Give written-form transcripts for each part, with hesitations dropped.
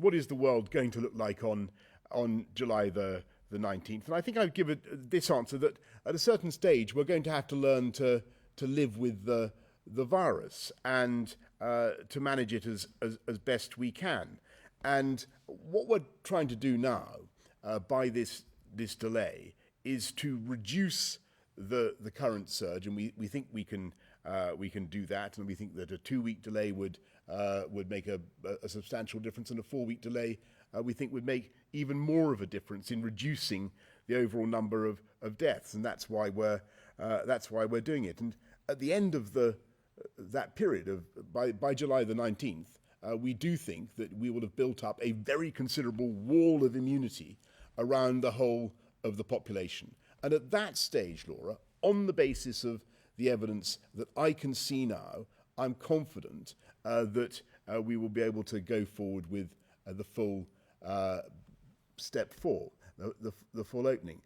what is the world going to look like on July the 19th? And I think I'd give it this answer, that at a certain stage we're going to have to learn to live with the virus and to manage it as best we can. And what we're trying to do now by this delay is to reduce the current surge, and we think we can do that, and we think that a 2-week delay would make a substantial difference, and a 4-week delay we think would make even more of a difference in reducing the overall number of deaths, and that's why we're doing it. And at the end of that period by July the 19th, we do think that we will have built up a very considerable wall of immunity around the whole of the population. And at that stage, Laura, on the basis of the evidence that I can see now, I'm confident that we will be able to go forward with the full step 4, the full opening.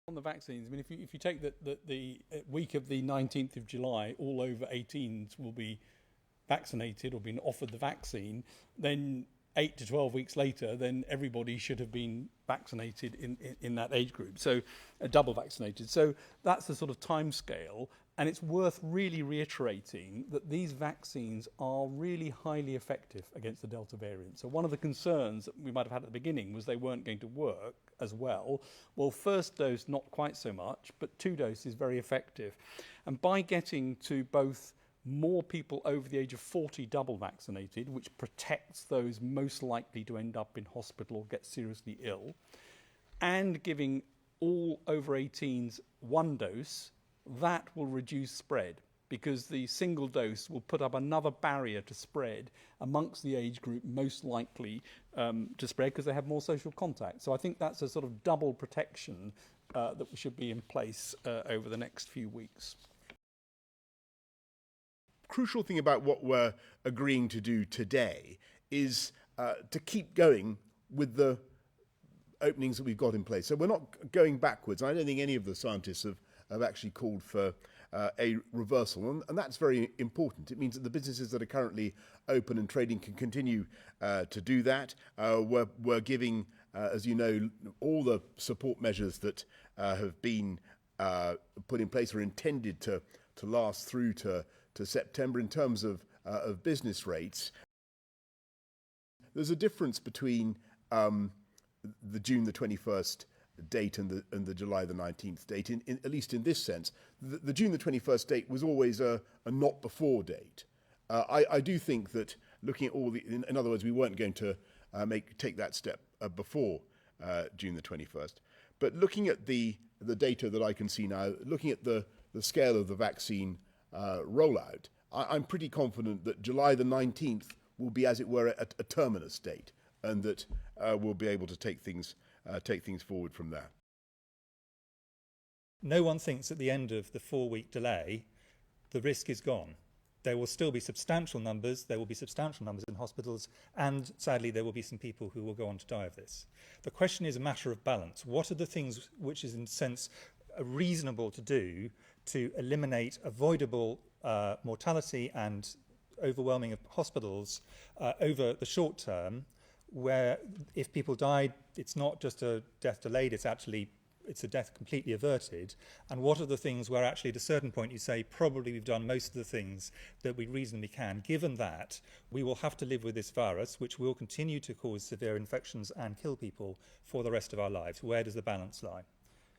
On the vaccines, I mean, if you take the week of the 19th of July, all over 18s will be vaccinated or been offered the vaccine, then 8 to 12 weeks later, then everybody should have been vaccinated in that age group, so double vaccinated. So that's the sort of time scale, and it's worth really reiterating that these vaccines are really highly effective against the Delta variant. So one of the concerns that we might have had at the beginning was they weren't going to work as well. Well, first dose, not quite so much, but 2 doses very effective. And by getting to both more people over the age of 40 double vaccinated, which protects those most likely to end up in hospital or get seriously ill, and giving all over 18s 1 dose, that will reduce spread, because the single dose will put up another barrier to spread amongst the age group most likely to spread, because they have more social contact. So I think that's a sort of double protection that should be in place over the next few weeks. Crucial thing about what we're agreeing to do today is to keep going with the openings that we've got in place. So we're not going backwards. I don't think any of the scientists have actually called for a reversal, and that's very important. It means that the businesses that are currently open and trading can continue to do that. We're giving, as you know, all the support measures that have been put in place are intended to last through to September in terms of business rates. There's a difference between the June the 21st date and the July the 19th date, at least in this sense. The June the 21st date was always a not before date. I do think that looking at in other words, we weren't going to take that step before June the 21st. But looking at the data that I can see now, looking at the scale of the vaccine rollout, I'm pretty confident that July the 19th will be, as it were, a terminus date, and that we'll be able to take things forward from there. No one thinks at the end of the 4-week delay the risk is gone. There will still be substantial numbers, there will be substantial numbers in hospitals, and sadly there will be some people who will go on to die of this. The question is a matter of balance. What are the things which is in a sense reasonable to do to eliminate avoidable mortality and overwhelming of hospitals over the short term, where if people died, it's not just a death delayed, it's a death completely averted? And what are the things where actually at a certain point you say probably we've done most of the things that we reasonably can, given that we will have to live with this virus, which will continue to cause severe infections and kill people for the rest of our lives? Where does the balance lie?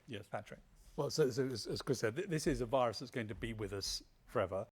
Yes, Patrick. Well, so as Chris said, this is a virus that's going to be with us forever.